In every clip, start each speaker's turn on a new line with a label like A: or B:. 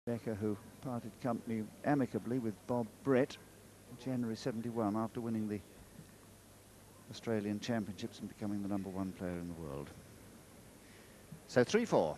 A: Becker, who parted company amicably with Bob Brett in January '71 after winning the Australian Championships and becoming the #1 player in the world. So 3-4.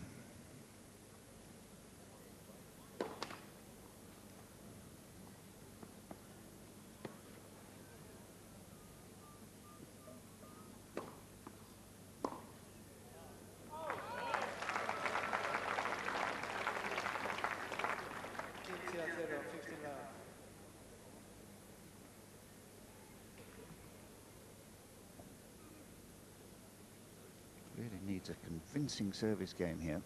A: Really needs a convincing service game here.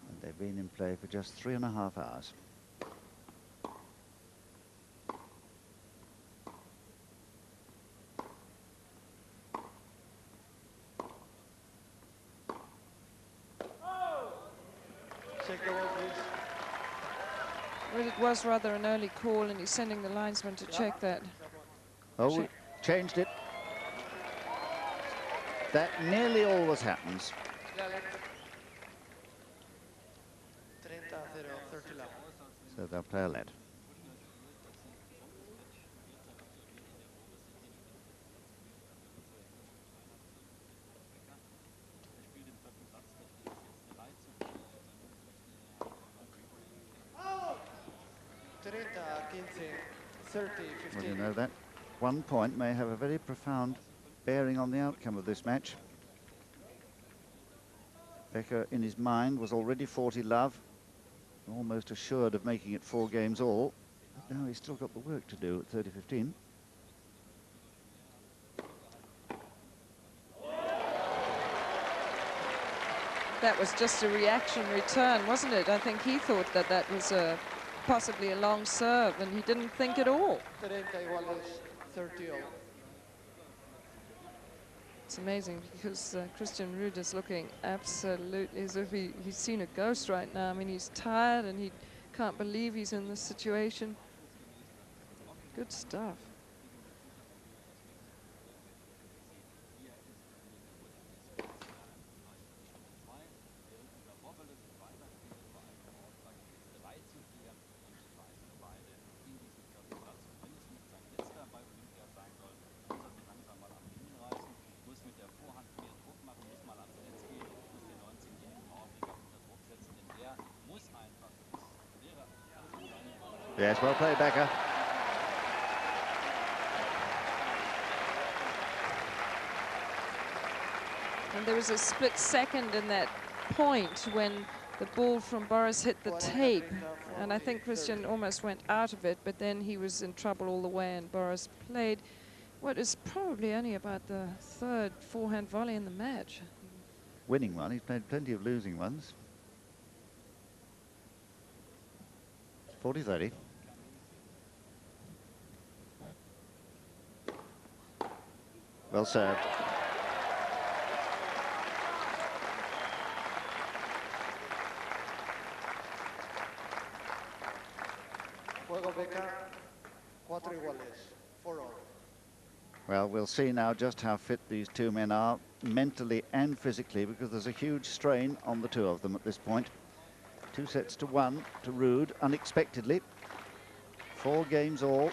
A: And they've been in play for just 3.5 hours.
B: Well, it was rather an early call, and he's sending the linesman to check that.
A: Oh, changed it. That nearly always happens. So they'll play a lead. Well, you know, that 1 point may have a very profound bearing on the outcome of this match. Becker, in his mind, was already 40 love, almost assured of making it 4 games all. But now he's still got the work to do at 30-15.
B: That was just a reaction return, wasn't it? I think he thought that that was possibly a long serve, and he didn't think at all. It's amazing because Christian Ruud is looking absolutely as if he's seen a ghost right now. I mean, he's tired and he can't believe he's in this situation. Good stuff.
A: Yes, well played, Becker.
B: And there was a split second in that point when the ball from Boris hit the tape, and I think Christian almost went out of it, but then he was in trouble all the way, and Boris played what is probably only about the 3rd forehand volley in the match.
A: Winning one, he's played plenty of losing ones. 40-30. Well served. Well, we'll see now just how fit these two men are, mentally and physically, because there's a huge strain on the two of them at this point. 2-1 to Ruud, unexpectedly. 4 games all.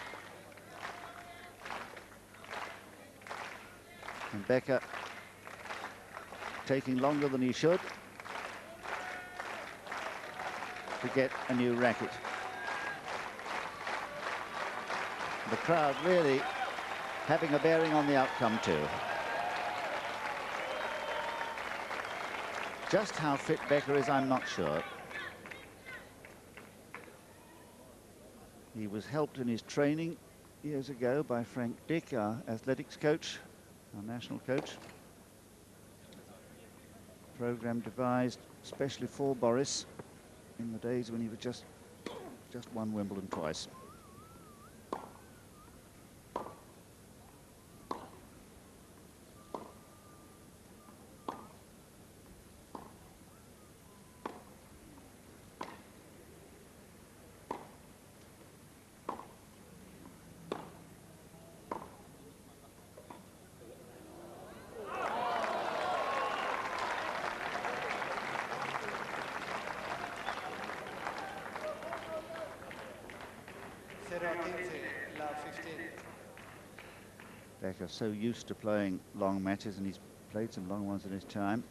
A: And Becker taking longer than he should to get a new racket. The crowd really having a bearing on the outcome too. Just how fit Becker is, I'm not sure. He was helped in his training years ago by Frank Dick, our athletics coach, our national coach. Program devised especially for Boris in the days when he was just won Wimbledon twice. Becker so used to playing long matches, and he's played some long ones in his time.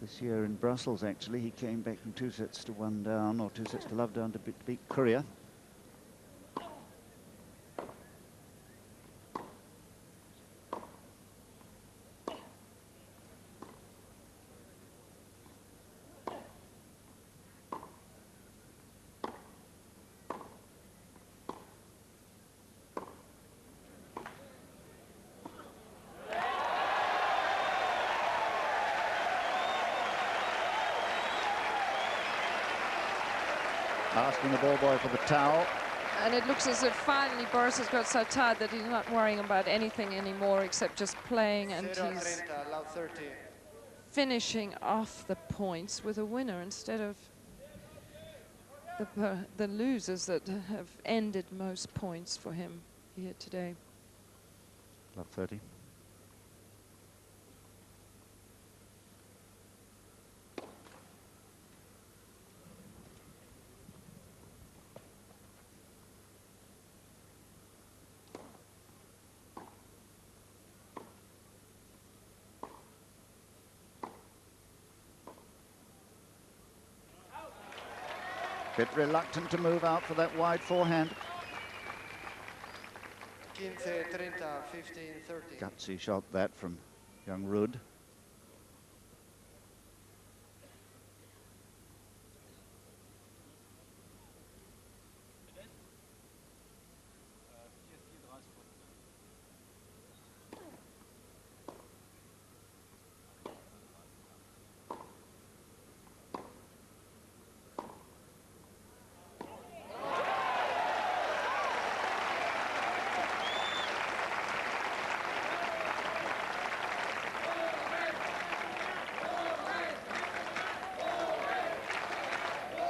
A: This year in Brussels, actually, he came back from 2-1 down, or 2-love down to beat Courier. Asking the ball boy for the towel.
B: And it looks as if finally Boris has got so tired that he's not worrying about anything anymore except just playing, and he's finishing off the points with a winner instead of the losers that have ended most points for him here today.
A: Love 30. Bit reluctant to move out for that wide forehand.
C: 15-30, 15-30.
A: Gutsy shot that from young Ruud.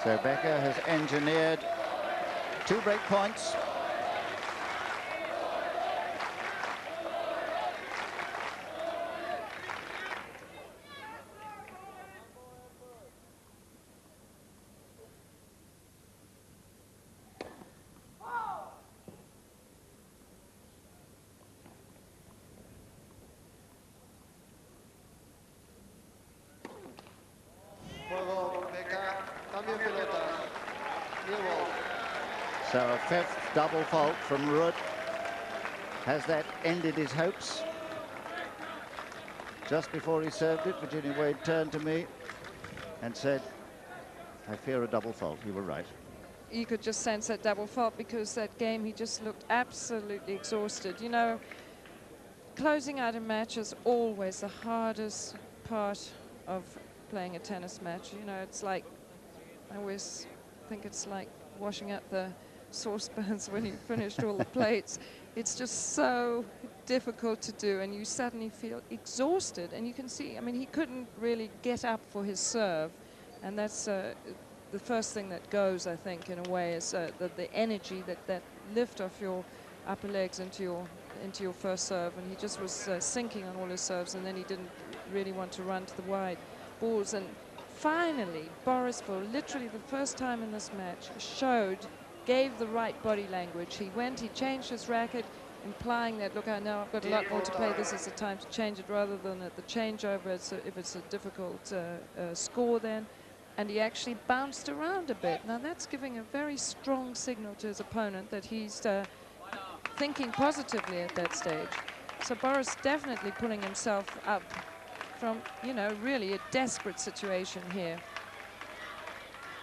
A: So Becker has engineered 2 break points. So a 5th double fault from Ruud. Has that ended his hopes? Just before he served it, Virginia Wade turned to me and said, "I fear a double fault." You were right.
B: You could just sense that double fault, because that game he just looked absolutely exhausted. You know, closing out a match is always the hardest part of playing a tennis match. You know, it's like, I always think it's like washing up the saucepans when you finished all the plates. It's just so difficult to do, and you suddenly feel exhausted, and you can see, I mean, he couldn't really get up for his serve, and that's the first thing that goes, I think, in a way, is the energy, that lift off your upper legs into your first serve, and he just was sinking on all his serves, and then he didn't really want to run to the wide balls. And finally, Boris, for literally the first time in this match, gave the right body language. He changed his racket, implying that, look, I know I've got a lot more to play. This is the time to change it, rather than at the changeover if it's a difficult score then. And he actually bounced around a bit. Now that's giving a very strong signal to his opponent that he's thinking positively at that stage. So Boris definitely pulling himself up from, you know, really a desperate situation here.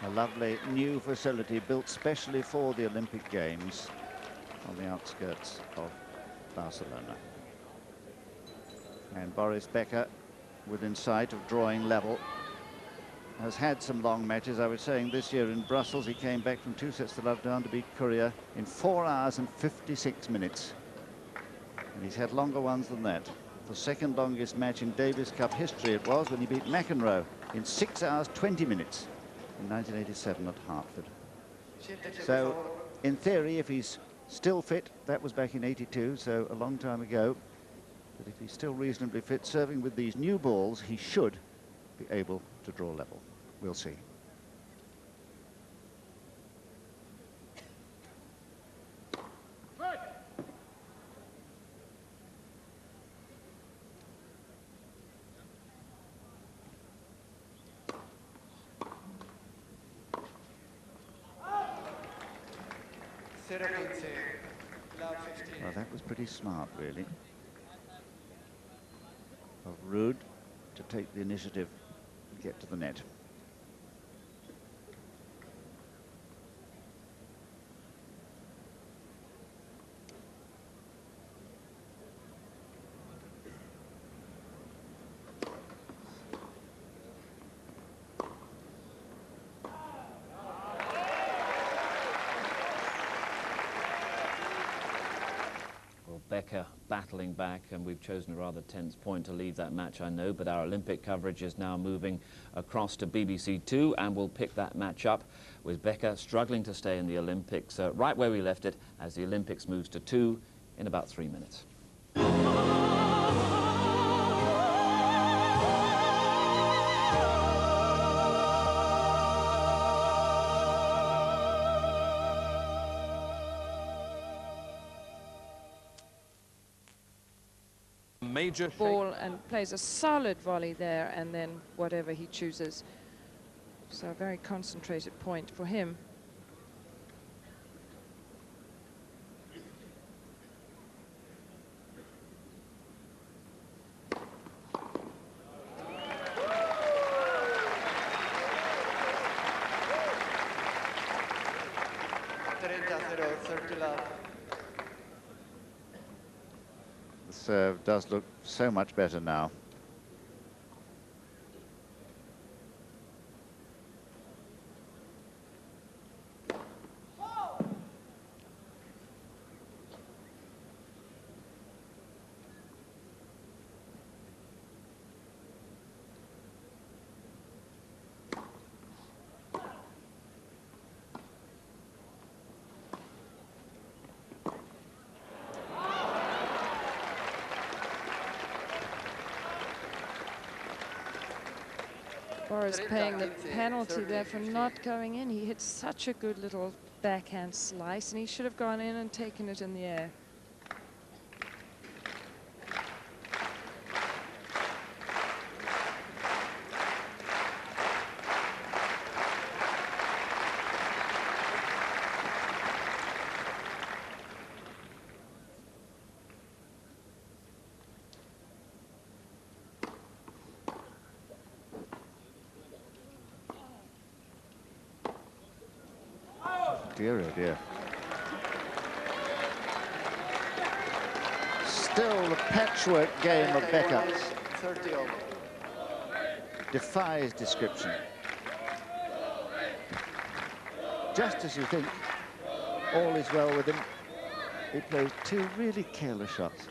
A: A lovely new facility built specially for the Olympic Games on the outskirts of Barcelona. And Boris Becker, within sight of drawing level, has had some long matches. I was saying this year in Brussels, he came back from 2-0 down to beat Courier in 4 hours and 56 minutes. And he's had longer ones than that. The second longest match in Davis Cup history it was when he beat McEnroe in 6 hours 20 minutes in 1987 at Hartford. So in theory, if he's still fit, that was back in '82, so a long time ago, but if he's still reasonably fit, serving with these new balls, he should be able to draw level. We'll see.
C: 0-15, love 15.
A: Well, that was pretty smart, really, of Ruud to take the initiative and get to the net.
D: Becker battling back, and we've chosen a rather tense point to leave that match, I know, but our Olympic coverage is now moving across to BBC Two, and we'll pick that match up with Becker struggling to stay in the Olympics right where we left it as the Olympics moves to 2 in about 3 minutes.
E: Major
B: Ball and plays a solid volley there, and then whatever he chooses. So a very concentrated point for him.
A: The serve does look so much better now.
B: Boris paying the penalty there for not going in. He hit such a good little backhand slice, and he should have gone in and taken it in the air.
A: Dear, oh dear. Still the patchwork game of Becker
C: 30 over.
A: defies description. Just as you think all is well with him, he plays two really careless shots.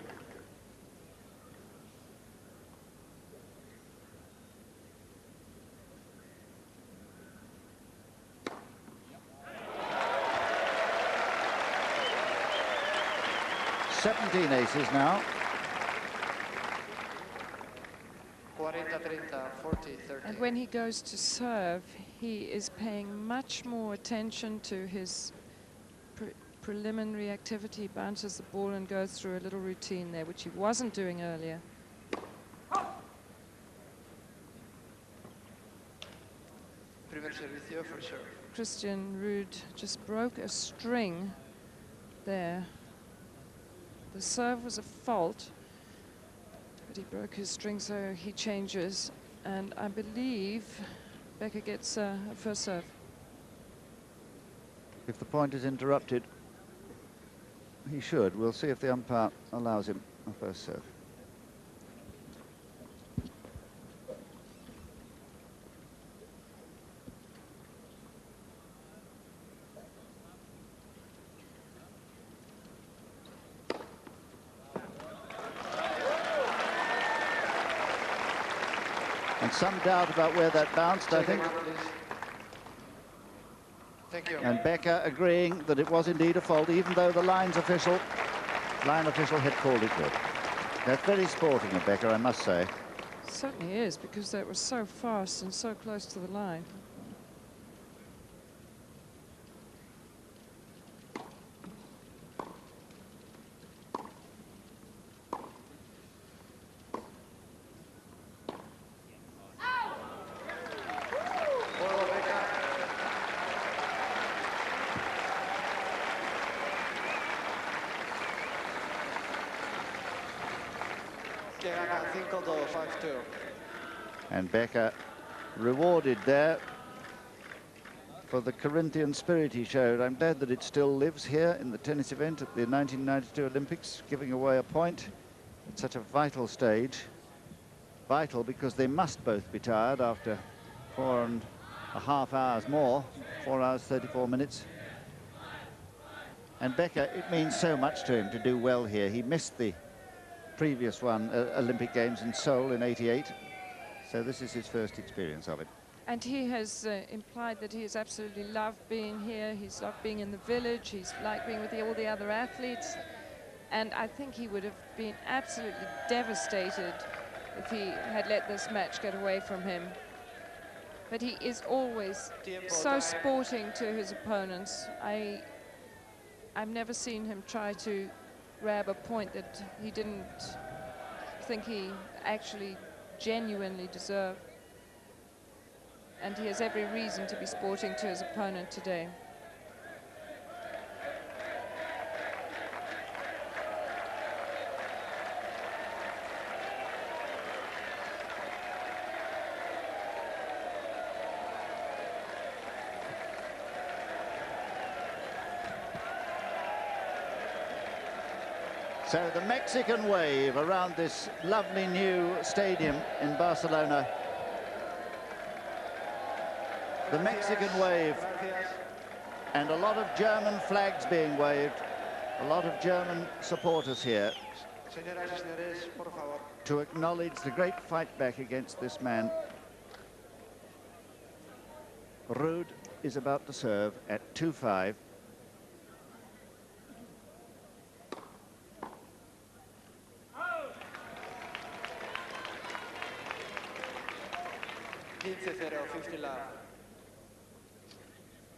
A: Seventeen aces now.
C: 40-30, 40-30.
B: And when he goes to serve, he is paying much more attention to his preliminary activity. Bounces the ball and goes through a little routine there, which he wasn't doing earlier.
C: Primer servicio for sure.
B: Christian Ruud just broke a string there. The serve was a fault, but he broke his string, so he changes. And I believe Becker gets a first serve.
A: If the point is interrupted, he should. We'll see if the umpire allows him a first serve. And some doubt about where that bounced, I think.
C: Thank you.
A: And Becker agreeing that it was indeed a fault, even though the line official had called it good. That's very sporting of Becker, I must say.
B: Certainly is, because that was so fast and so close to the line.
C: 5-2.
A: And Becker rewarded there for the Corinthian spirit he showed. I'm glad that it still lives here in the tennis event at the 1992 Olympics, giving away a point at such a vital stage. Vital because they must both be tired after 4.5 hours more, 4 hours 34 minutes. And Becker, it means so much to him to do well here. He missed the previous one, Olympic Games in Seoul in '88. So this is his first experience of it.
B: And he has implied that he has absolutely loved being here. He's loved being in the village. He's liked being with all the other athletes. And I think he would have been absolutely devastated if he had let this match get away from him. But he is always so sporting to his opponents. I've never seen him try to grab a point that he didn't think he actually genuinely deserved. And he has every reason to be sporting to his opponent today.
A: So the Mexican wave around this lovely new stadium in Barcelona. The Mexican wave, and a lot of German flags being waved, a lot of German supporters here to acknowledge the great fight back against this man. Ruud is about to serve at 2-5.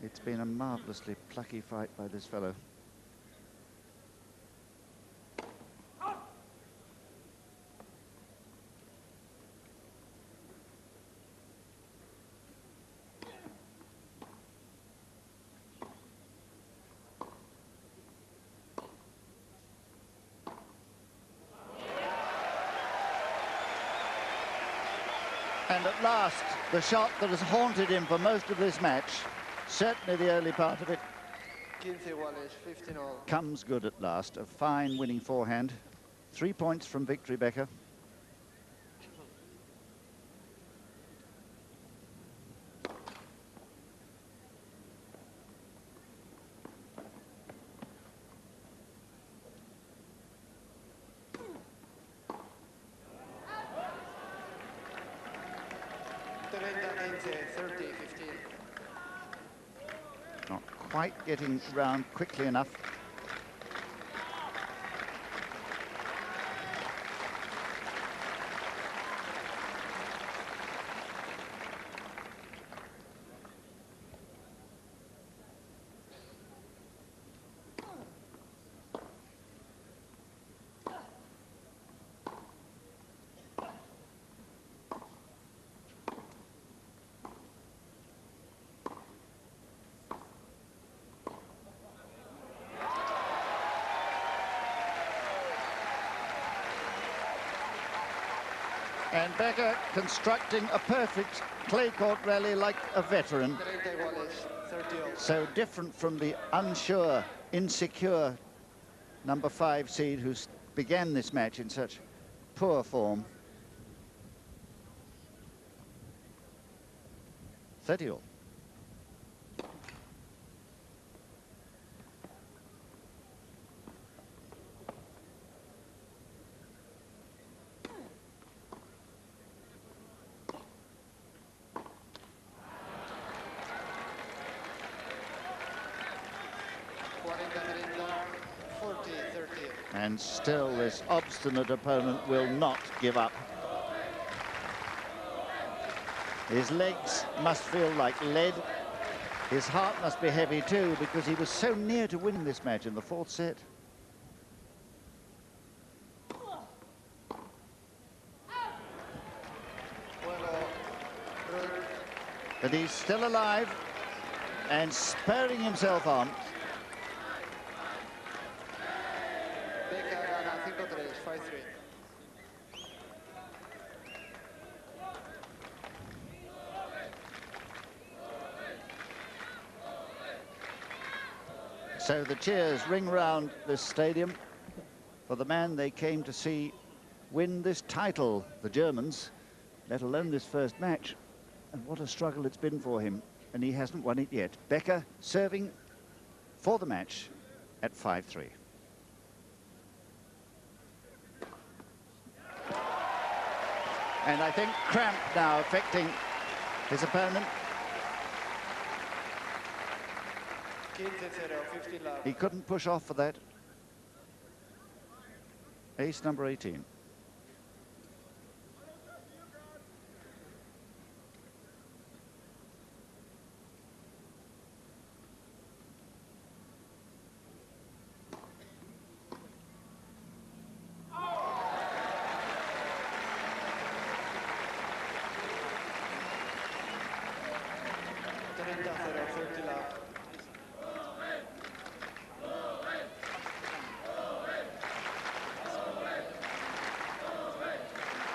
A: It's been a marvelously plucky fight by this fellow. And at last, the shot that has haunted him for most of this match, certainly the early part of it, comes good at last. A fine winning forehand. 3 points from victory, Becker. Not quite getting round quickly enough. And Becker constructing a perfect clay court rally like a veteran. So different from the unsure, insecure number 5 seed who began this match in such poor form. 30-all. And still this obstinate opponent will not give up. His legs must feel like lead. His heart must be heavy too, because he was so near to winning this match in the 4th set. But he's still alive and spurring himself on. So the cheers ring round this stadium for the man they came to see win this title, the Germans, let alone this first match. And what a struggle it's been for him, and he hasn't won it yet. Becker serving for the match at 5-3. And I think cramp now affecting his opponent.
C: 15-0, 50 love.
A: He couldn't push off for that. Ace number 18.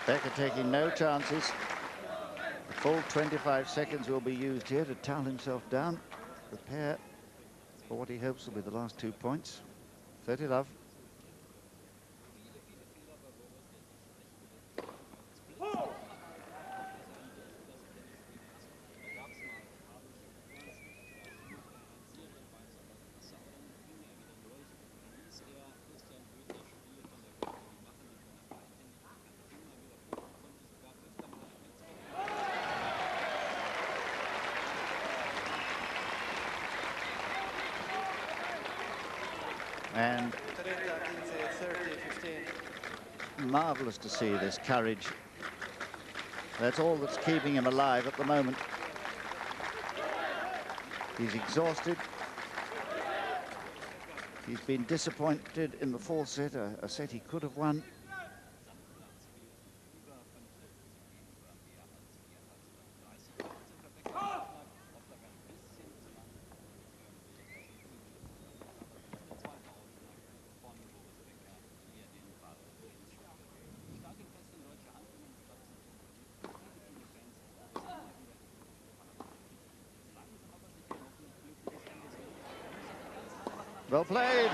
A: Becker taking no chances. The full 25 seconds will be used here to towel himself down, prepare for what he hopes will be the last 2 points. 30 love. And
C: 30, 15.
A: marvellous to see this courage. That's all that's keeping him alive at the moment. He's exhausted. He's been disappointed in the fourth set, a set he could have won. Well played.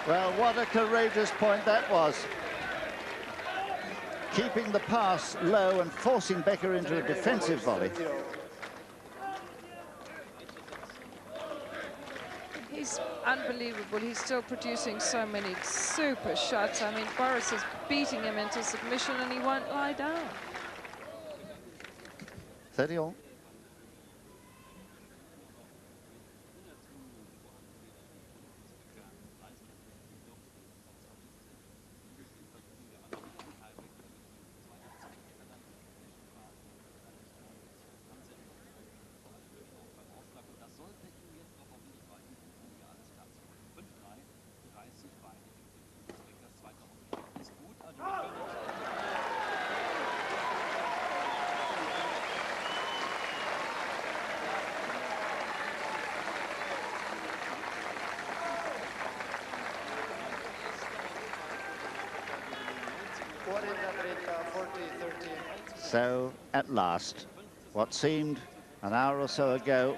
A: Well, what a courageous point that was. Keeping the pass low and forcing Becker into a defensive volley.
B: He's unbelievable. He's still producing so many super shots. I mean, Boris is beating him into submission and he won't lie down.
A: 30 all. So, at last, what seemed an hour or so ago,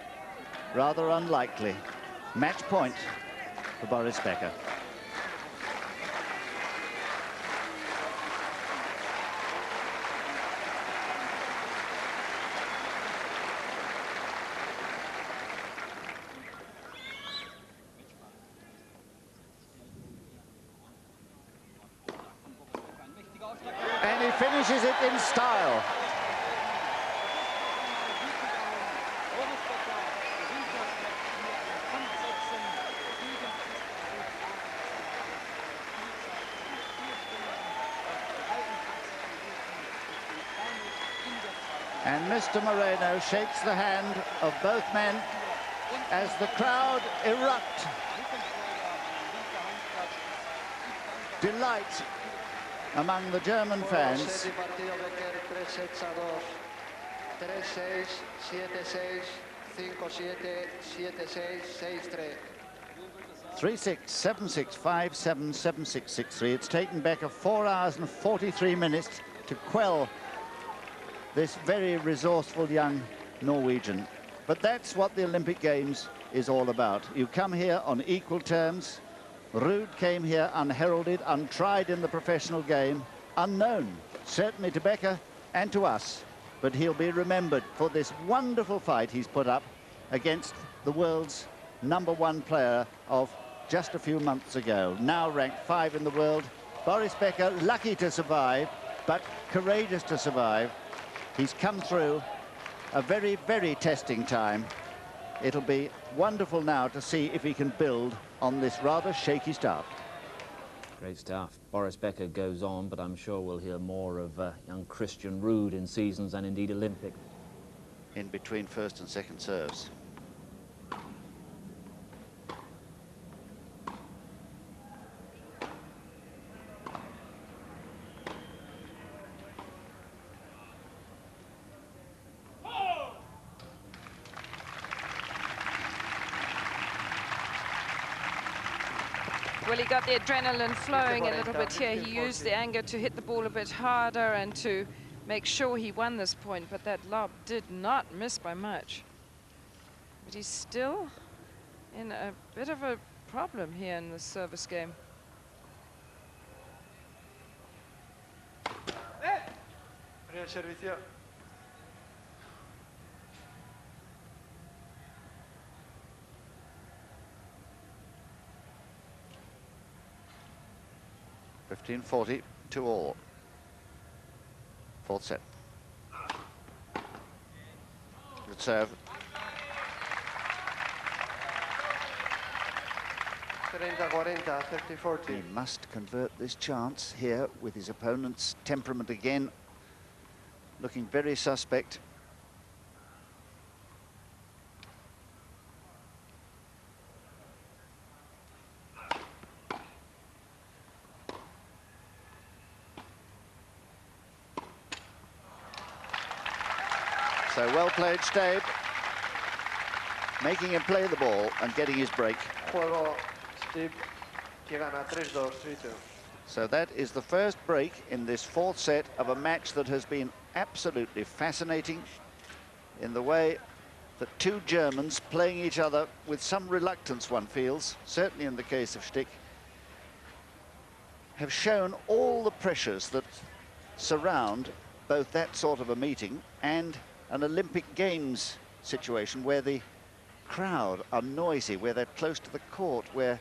A: rather unlikely, match point for Boris Becker. And he finishes it in style. And Mr. Moreno shakes the hand of both men as the crowd erupt. Delight among the German fans. 3-6, 7-6, 5-7, 7-6, 6-3. It's taken Becker 4 hours and 43 minutes to quell this very resourceful young Norwegian. But that's what the Olympic Games is all about. You come here on equal terms. Ruud came here unheralded, untried in the professional game, unknown, certainly to Becker and to us. But he'll be remembered for this wonderful fight he's put up against the world's #1 player of just a few months ago. Now ranked 5 in the world. Boris Becker, lucky to survive, but courageous to survive. He's come through a very, very testing time. It'll be wonderful now to see if he can build on this rather shaky start.
D: Great stuff. Boris Becker goes on, but I'm sure we'll hear more of young Christian Ruud in seasons and indeed Olympics.
A: In between first and second serves.
B: Well, he got the adrenaline flowing a little bit here. He used the anger to hit the ball a bit harder and to make sure he won this point, but that lob did not miss by much. But he's still in a bit of a problem here in the service game.
C: Primer servicio.
A: $15-40 to all. Fourth set. Good serve.
C: 30-40, 30-40.
A: He must convert this chance here with his opponent's temperament again looking very suspect. So well played, Stabe, making him play the ball and getting his break.
C: Juego Steve, que gana 3-2, 3-2.
A: So that is the first break in this fourth set of a match that has been absolutely fascinating in the way that two Germans playing each other with some reluctance, one feels, certainly in the case of Stich, have shown all the pressures that surround both that sort of a meeting and an Olympic Games situation where the crowd are noisy, where they're close to the court, where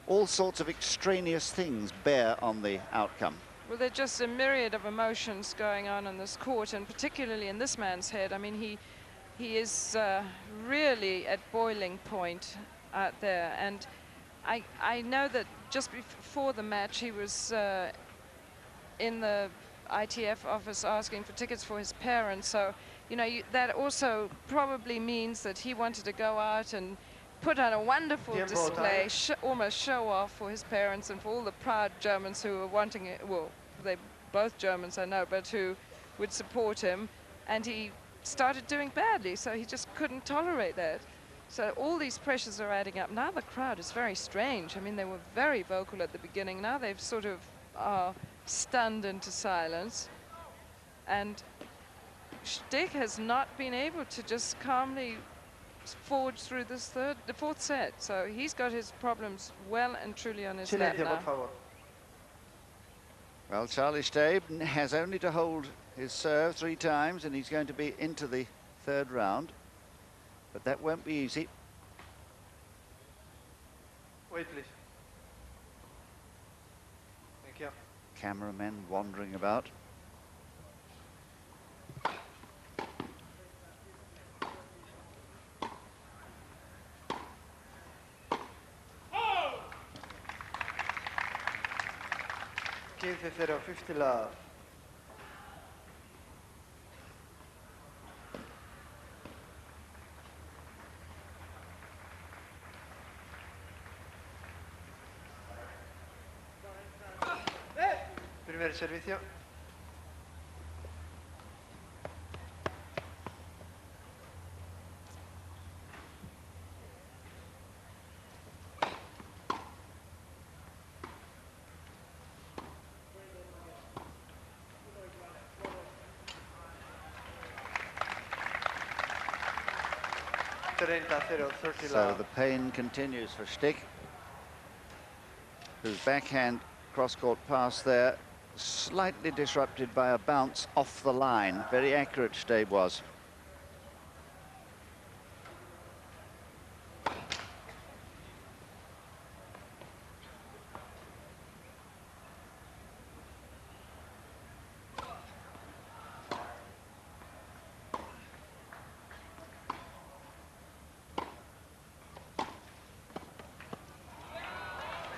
A: all sorts of extraneous things bear on the outcome.
B: Well, there's just a myriad of emotions going on in this court, and particularly in this man's head. I mean, he is really at boiling point out there, and I know that just before the match he was in the ITF office asking for tickets for his parents, so you know that also probably means that he wanted to go out and put on a wonderful display, almost show off for his parents and for all the proud Germans who were wanting it. Well, they both Germans, I know, but who would support him, and he started doing badly, so he just couldn't tolerate that. So all these pressures are adding up. Now the crowd is very strange. I mean, they were very vocal at the beginning. Now they've sort of stunned into silence, and Stich has not been able to just calmly forge through this the fourth set. So he's got his problems well and truly on his lap
C: Silencio, por
B: now.
C: favor.
A: Well, Charlie Stabe has only to hold his serve 3 times and he's going to be into the third round, but that won't be easy.
C: Wait, please. Thank you.
A: Cameramen wandering about.
C: Oh! 15-0, 50 love. Primer servicio. 30-0, 30
A: So
C: love.
A: the pain continues for Stich, whose backhand cross-court pass there slightly disrupted by a bounce off the line. Very accurate Stabe was.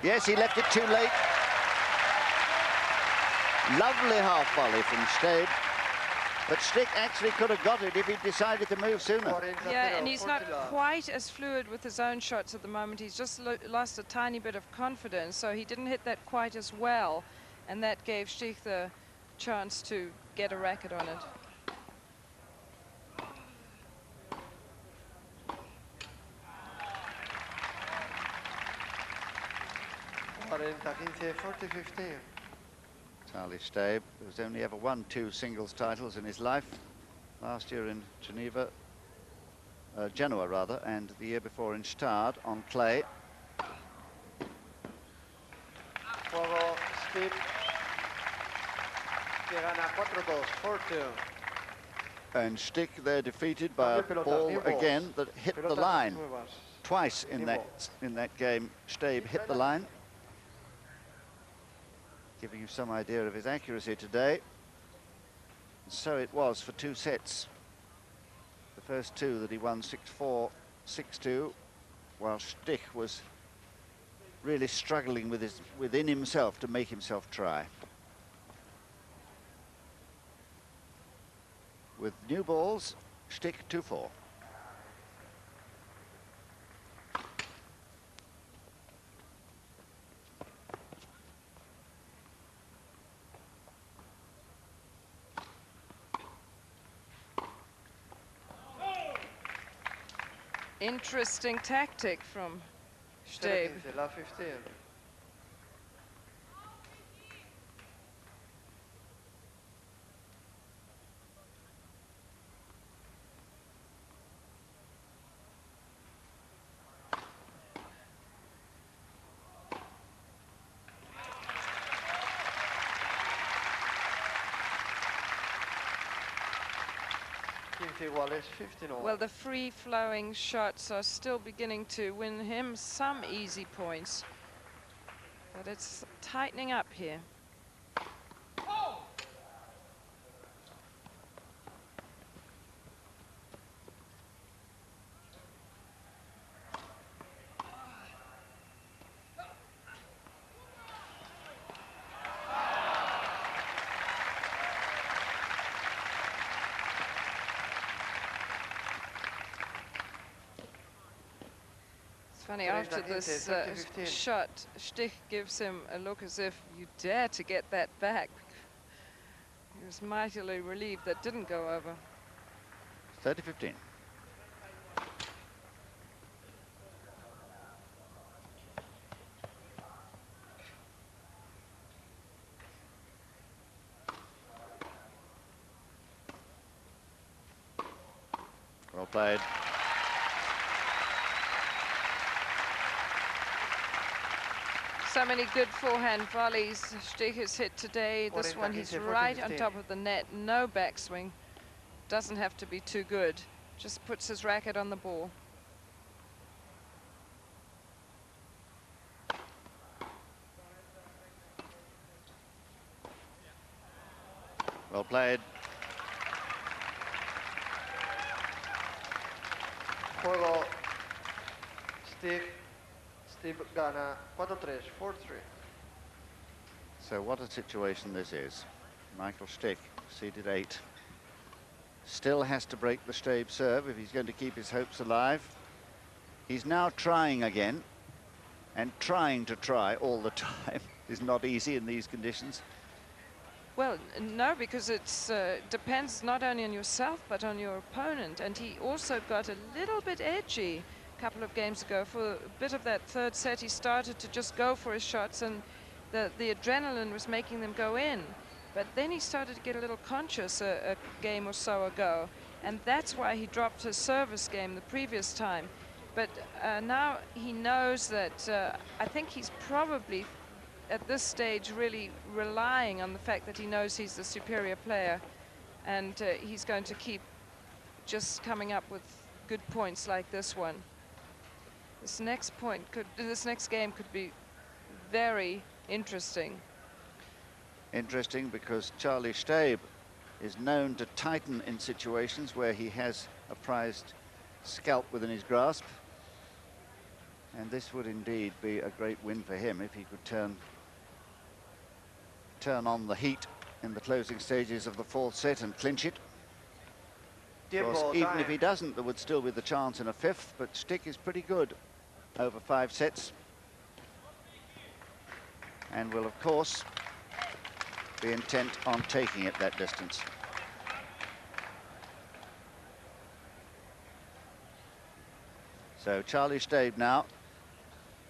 A: Yes, he left it too late. Lovely half volley from Stabe. But Stich actually could have got it if he'd decided to move sooner.
C: 40-0,
B: Yeah, and he's not
C: 40 love.
B: quite as fluid with his own shots at the moment. He's just lost a tiny bit of confidence, so he didn't hit that quite as well. And that gave Stich the chance to get a racket on it.
C: 40-15, 40-15.
A: Charlie Stabe, who's only ever won 2 singles titles in his life. Last year in Genoa rather, and the year before in Stade on clay.
C: Juego, Steve, que gana 4-2, 4-2.
A: And Stich there defeated by a
C: Pelota,
A: ball
C: new balls.
A: again that hit the
C: Pelotas
A: line.
C: nuevas.
A: Twice in
C: New
A: that
C: balls.
A: game, Stabe hit the line. Giving you some idea of his accuracy today. And so it was for 2 sets. The first 2 that he won 6-4, 6-2, while Stich was really struggling with within himself to make himself try. With new balls, Stich 2-4.
B: Interesting tactic from Stabe.
C: 15, love 15. Iguales, 15 all.
B: Well, the free-flowing shots are still beginning to win him some easy points. But it's tightening up here. Funny, after this
C: 30-15.
B: shot, Stich gives him a look as if you dare to get that back. He was mightily relieved that didn't go over.
A: 30-15. Well played.
B: So many good forehand volleys Stich has hit today. This one, he's
C: 14,
B: right on
C: 15.
B: top of the net. No backswing. Doesn't have to be too good. Just puts his racket on the ball.
A: Well played.
C: Juego, Steve gana 4-3, 4-3.
A: So what a situation this is. Michael Stich, seeded 8. Still has to break the Stabe serve if he's going to keep his hopes alive. He's now trying again, and trying to try all the time is not easy in these conditions.
B: Well, no, because it depends not only on yourself, but on your opponent. And he also got a little bit edgy a couple of games ago. For a bit of that third set, he started to just go for his shots, and the adrenaline was making them go in. But then he started to get a little conscious a game or so ago, And that's why he dropped his service game the previous time. But now he knows that I think he's probably at this stage really relying on the fact that he knows he's the superior player, and he's going to keep just coming up with good points like this one. This next game could be very interesting.
A: Interesting because Charlie Stabe is known to tighten in situations where he has a prized scalp within his grasp. And this would indeed be a great win for him if he could turn on the heat in the closing stages of the fourth set and clinch it. Of course, even if he doesn't, there would still be the chance in a fifth, but Stich is pretty good over 5 sets. And will, of course, be intent on taking it that distance. So Charlie Stabe now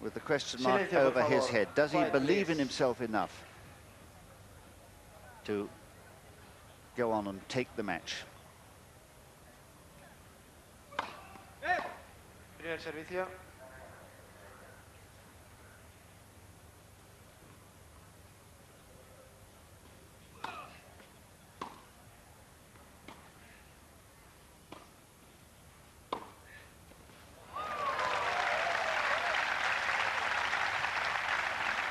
A: with the question mark over his head. Does he believe in himself enough to go on and take the match?
C: Primer servicio.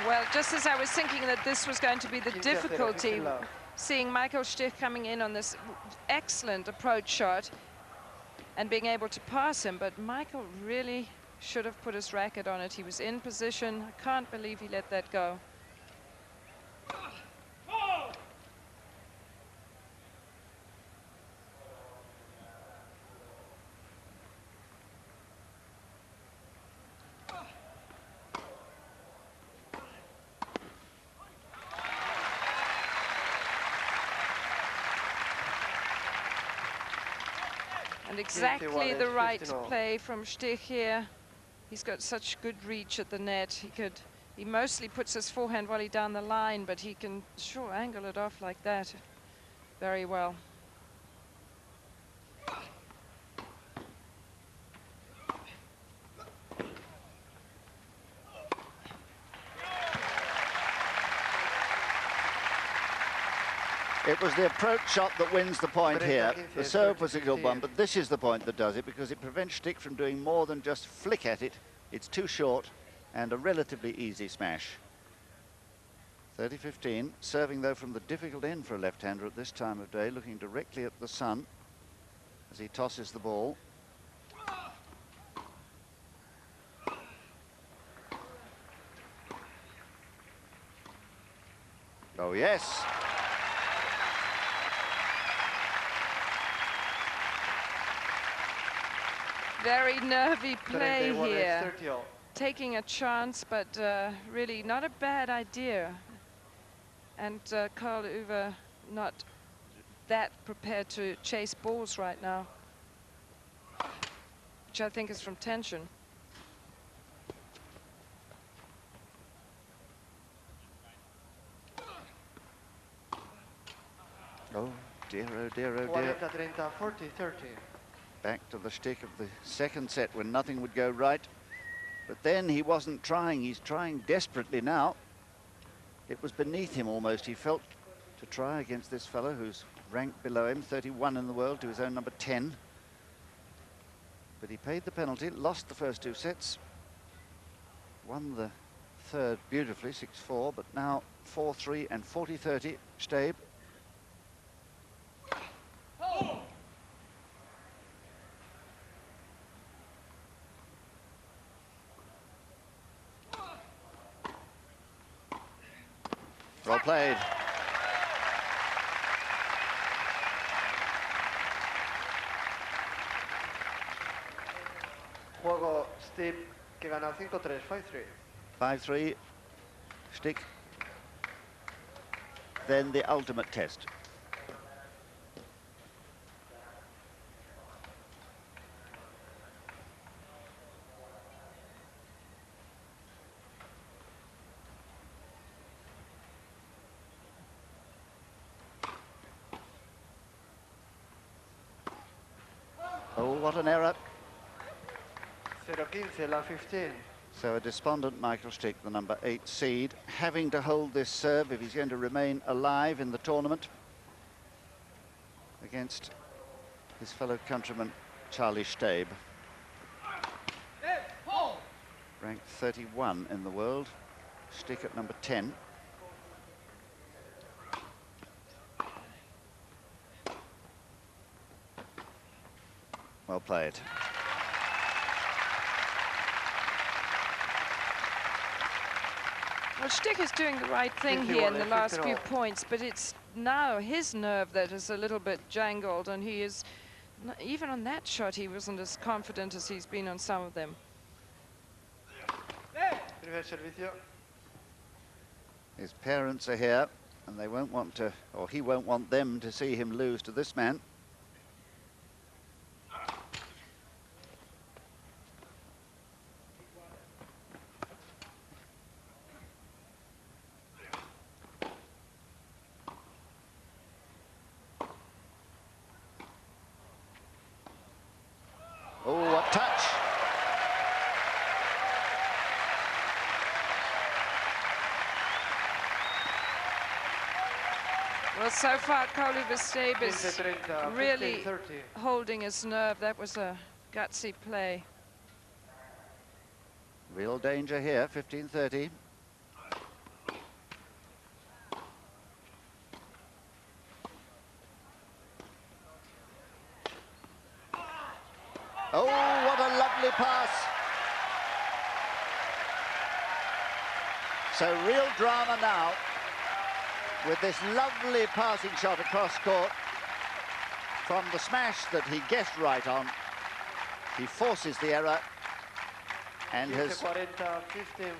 B: Well, just as I was thinking that this was going to be the difficulty, seeing Michael Stich coming in on this excellent approach shot and being able to pass him, but Michael really should have put his racket on it. He was in position. I can't believe he let that go. And exactly the right play from Stich here. He's got such good reach at the net. He mostly puts his forehand volley down the line, but he can sure angle it off like that very well.
A: It was the approach shot that wins the point here. The serve was a good one, but this is the point that does it, because it prevents Stich from doing more than just flick at it. It's too short and a relatively easy smash. 30-15, serving though from the difficult end for a left-hander at this time of day, looking directly at the sun as he tosses the ball. Oh yes.
B: Very nervy play here. Taking a chance, but really not a bad idea. And Karl Uwe not that prepared to chase balls right now, which I think is from tension.
A: Oh dear, oh dear, oh dear.
C: 40-30.
A: Back to the Stich of the second set when nothing would go right. But then he wasn't trying. He's trying desperately now. It was beneath him almost, he felt, to try against this fellow who's ranked below him, 31 in the world to his own number 10. But he paid the penalty, lost the first 2 sets, won the third beautifully, 6-4, but now 4-3 and 40-30, Stabe. Well played.
C: Juego Stich, que gana 5-3, 5-3.
A: 5-3, Stich. Then the ultimate test. what an error.
C: 0-15, la 15.
A: So a despondent Michael Stich, the number 8 seed, having to hold this serve if he's going to remain alive in the tournament against his fellow countryman Charlie Stabe. Ranked 31 in the world. Stich at number 10. Well played.
B: Well, Stich is doing the right thing
C: 51
B: here in the
C: and
B: last
C: 50
B: few
C: all.
B: points, but it's now his nerve that is a little bit jangled, and he is, even on that shot, he wasn't as confident as he's been on some of them.
C: Primer servicio.
A: His parents are here, and they won't want to, or he won't want them to see him lose to this man. Oh, what touch!
B: Well, so far, Koluva Stabe is
C: 15-30,
B: really
C: 15-30.
B: holding his nerve. That was a gutsy play.
A: Real danger here, 15-30. Oh, what a lovely pass. So real drama now with this lovely passing shot across court from the smash that he guessed right on. He forces the error and has
C: 15-40,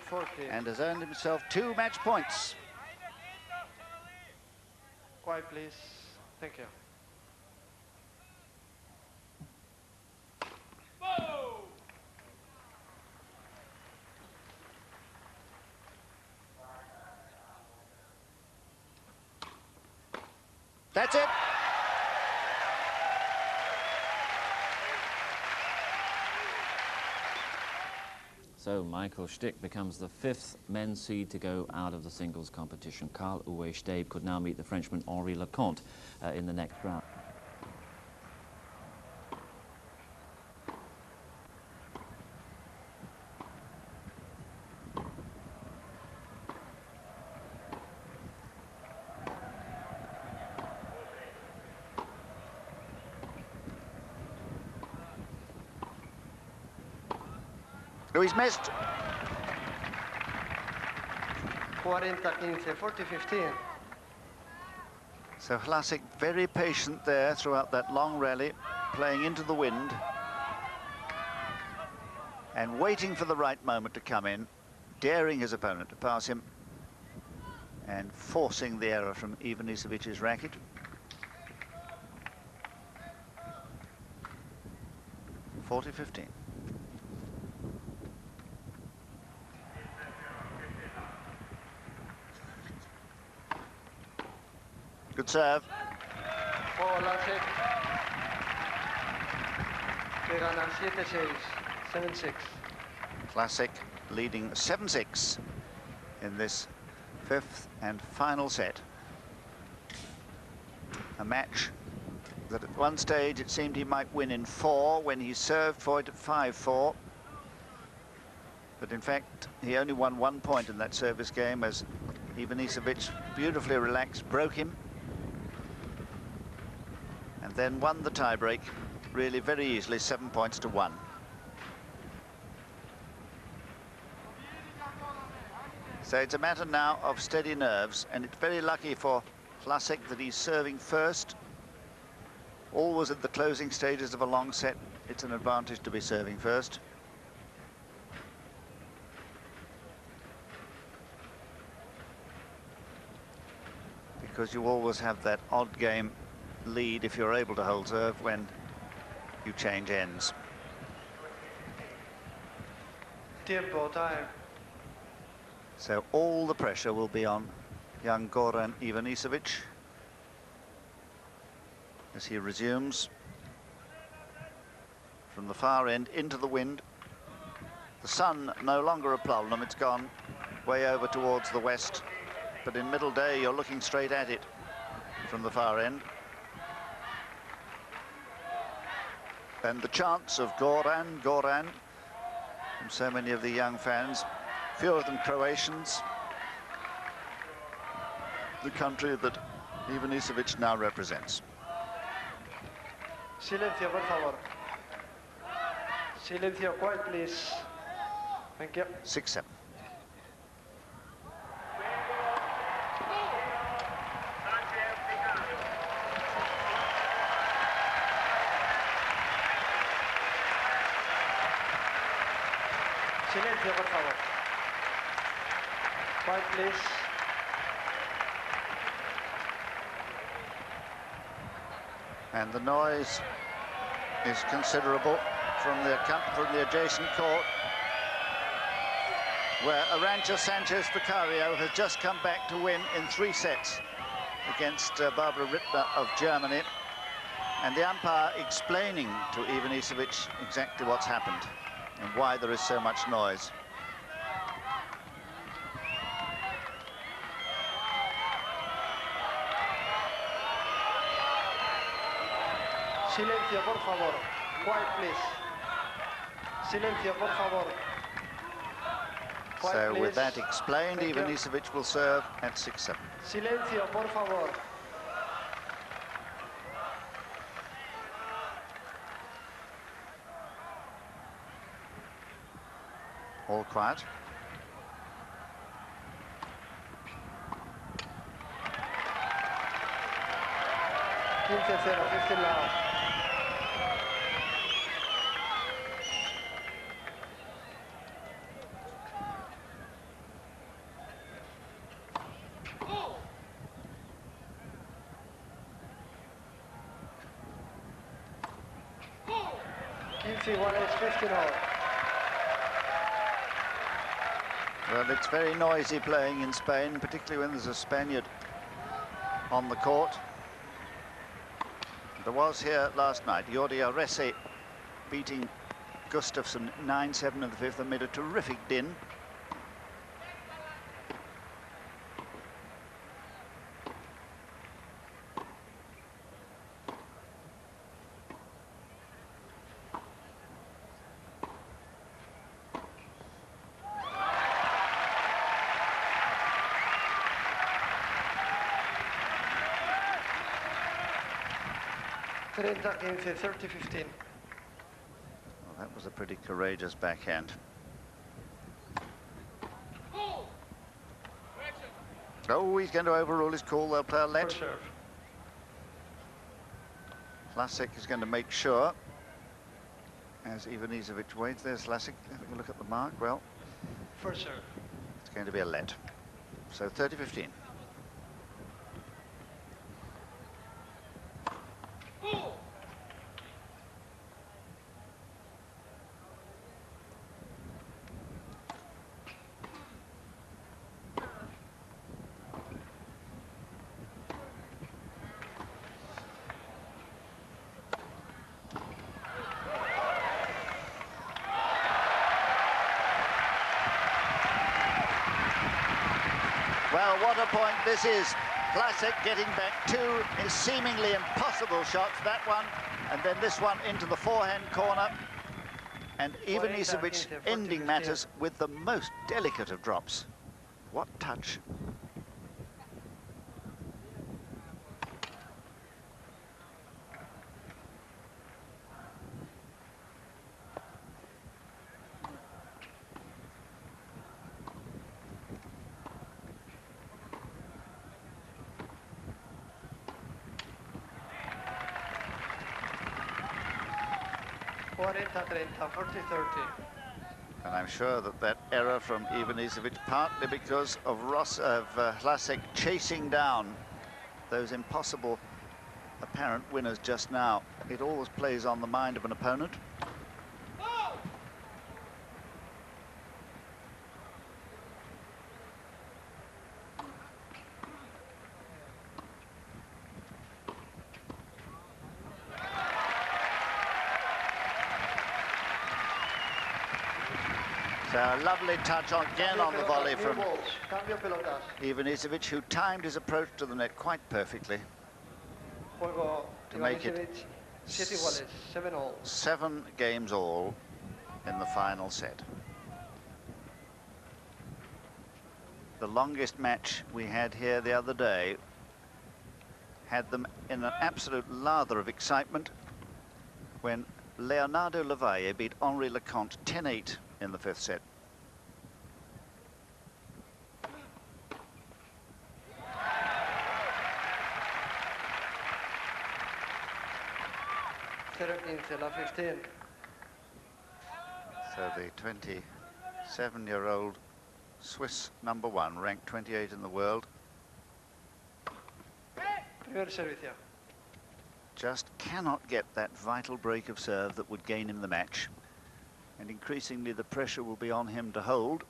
C: 15-40.
A: and has earned himself 2 match points.
C: Quiet, please. Thank you.
A: That's it.
D: So Michael Stich becomes the 5th men's seed to go out of the singles competition. Karl-Uwe Stabe could now meet the Frenchman Henri Leconte in the next round.
A: Oh, he's missed.
C: 40-15, 40-15.
A: So Hlasek very patient there throughout that long rally, playing into the wind and waiting for the right moment to come in, daring his opponent to pass him and forcing the error from Ivanisevic's racket. (40-15). Good serve.
C: Oh, Hlasek. Que gana 7-6, 7-6.
A: Hlasek leading 7-6 in this 5th and final set. A match that at one stage it seemed he might win in 4 when he served for it at 5-4. But in fact, he only won 1 point in that service game as Ivanisevic, beautifully relaxed, broke him. And then won the tiebreak, really very easily, 7-1. So it's a matter now of steady nerves, and it's very lucky for Hlasek that he's serving first. Always at the closing stages of a long set, it's an advantage to be serving first. Because you always have that odd game lead if you're able to hold serve when you change ends.
C: Tiempo, time.
A: So all the pressure will be on young Goran Ivanisevic as he resumes. from the far end into the wind. The sun no longer a problem, it's gone way over towards the west, but in middle day you're looking straight at it from the far end. And the chants of Goran, Goran, from so many of the young fans, few of them Croatians, the country that Ivanisevic now represents.
C: Silencio, por favor. Silencio, quiet, please. Thank you.
A: 6-7.
C: Silencio, por favor. Quiet, please.
A: And the noise is considerable from the adjacent court, where Arantxa Sanchez Vicario has just come back to win in 3 sets against Barbara Rittner of Germany, and the umpire explaining to Ivanisevic exactly what's happened and why there is so much noise.
C: Silencio, por favor. Quiet, please. Silencio, por favor. Quiet,
A: So
C: please.
A: with that explained,
C: Thank you.
A: Ivanisevic will serve at 6-7.
C: Silencio, por favor.
A: All quiet.
C: Quince 0, 15 loud. Quince 1 is 15 all.
A: Well, it's very noisy playing in Spain, particularly when there's a Spaniard on the court. There was here last night, Jordi Arrese beating Gustafsson 9-7 in the 5th amid a terrific din.
C: Treinta, 15, 30, 15.
A: Well, that was a pretty courageous backhand. Oh, he's going to overrule his call. They'll play a let.
C: First serve.
A: Vlasic is going to make sure, as Ivanisevic waits. There's Vlasic having a look at the mark. Well,
C: First serve.
A: it's going to be a let. So 30-15. Well, what a point this is. Vlasic getting back 2 seemingly impossible shots. That one, and then this one into the forehand corner. And Ivanisevic ending matters with the most delicate of drops. What touch.
C: Cuarenta, 30, 40, 30.
A: And I'm sure that that error from Ivanisevic, partly because of Vlasic chasing down those impossible apparent winners just now. It always plays on the mind of an opponent. So a lovely touch again on the volley from
C: Cambio pelotas.
A: Ivanisevic, who timed his approach to the net quite perfectly.
C: Juego
A: To make it
C: Ivanisevic, 7 iguales, 7 all.
A: 7 games all in the final set. The longest match we had here the other day had them in an absolute lather of excitement when Leonardo Lavalle beat Henri Leconte 10-8 in the 5th set.
C: La 15.
A: So the 27-year-old Swiss #1, ranked 28 in the world,
C: Primer servicio.
A: just cannot get that vital break of serve that would gain him the match. And increasingly the pressure will be on him to hold.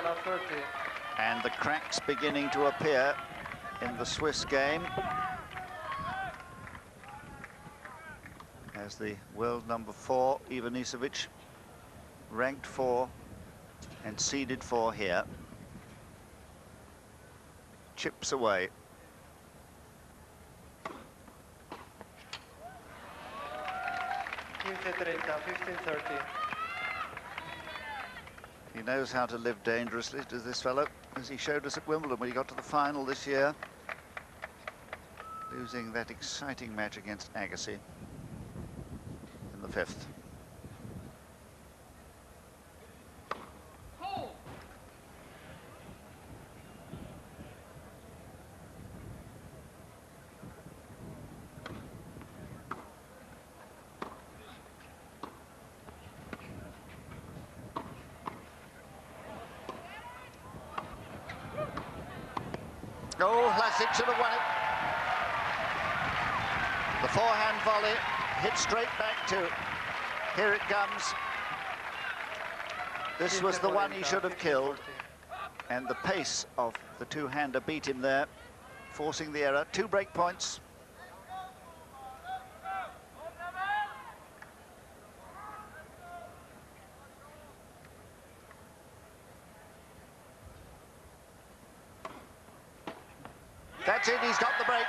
C: La 30.
A: And the cracks beginning to appear in the Swiss game as the world #4 Ivanisevic, ranked 4 and seeded 4 here, chips away.
C: $15.30.
A: He knows how to live dangerously, does this fellow, as he showed us at Wimbledon when he got to the final this year, losing that exciting match against Agassi in the 5th. Oh, Hlasic should have won it. The forehand volley hit straight back to, here it comes. This was the one he should have killed. And the pace of the two-hander beat him there, forcing the error. 2 break points. That's it, he's got the break.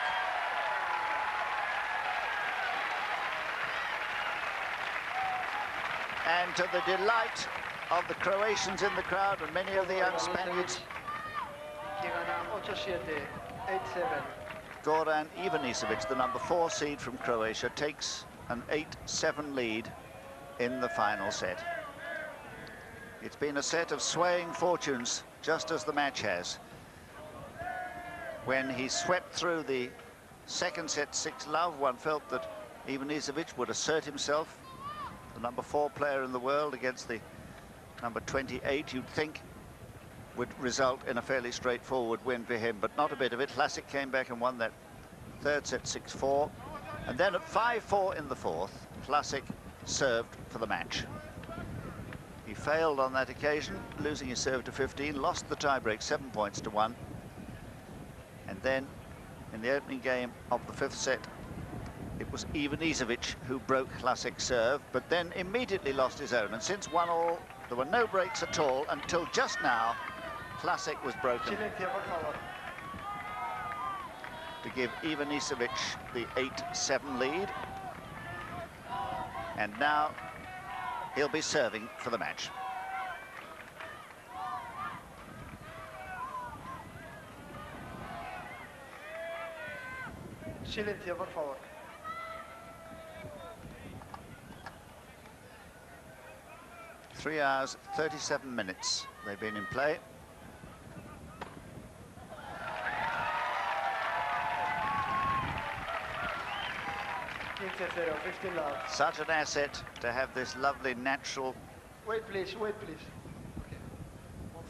A: And to the delight of the Croatians in the crowd and many of the young Spaniards,
C: Que gana 8-7, 8-7.
A: Goran Ivanisevic, the #4 seed from Croatia, takes an 8-7 lead in the final set. It's been a set of swaying fortunes, just as the match has. When he swept through the second set 6-love, one felt that Ivanisevic would assert himself, the #4 player in the world against the #28, you'd think would result in a fairly straightforward win for him, but not a bit of it. Hlasic came back and won that 3rd set 6-4. And then at 5-4 in the 4th, Hlasic served for the match. He failed on that occasion, losing his serve to 15, lost the tiebreak 7 points to 1. And then, in the opening game of the 5th set, it was Ivanisevic who broke Hlasic's serve, but then immediately lost his own. And since 1-all, there were no breaks at all until just now. Hlasic was broken
C: Silencio, por favor.
A: to give Ivanisevic the 8-7 lead. And now he'll be serving for the match.
C: Silencio, por favor.
A: 3 hours, 37 minutes they've been in play.
C: $15.0, 15 love.
A: Such an asset to have this lovely natural
C: Wait, please, wait, please.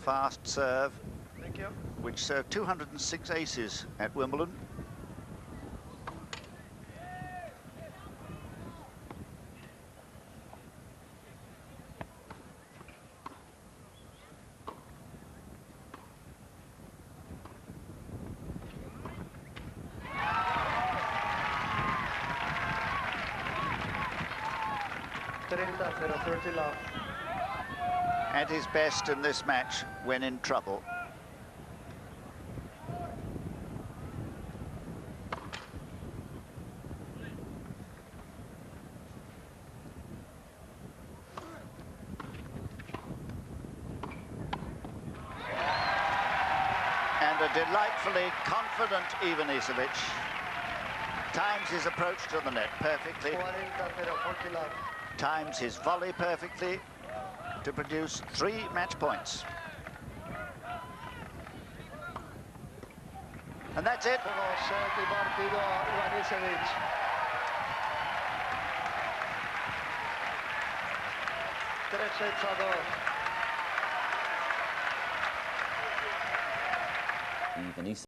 A: fast serve,
C: Thank you.
A: which served 206 aces at Wimbledon.
C: 30-0, 30 love.
A: At his best in this match when in trouble. And a delightfully confident Ivanisevic times his approach to the net perfectly,
C: 40-0, 40 love.
A: times his volley perfectly to produce 3 match points. And that's it.
C: Conoce el partido Ivanisevic. Tres sets a 2.
D: Ivanisevic.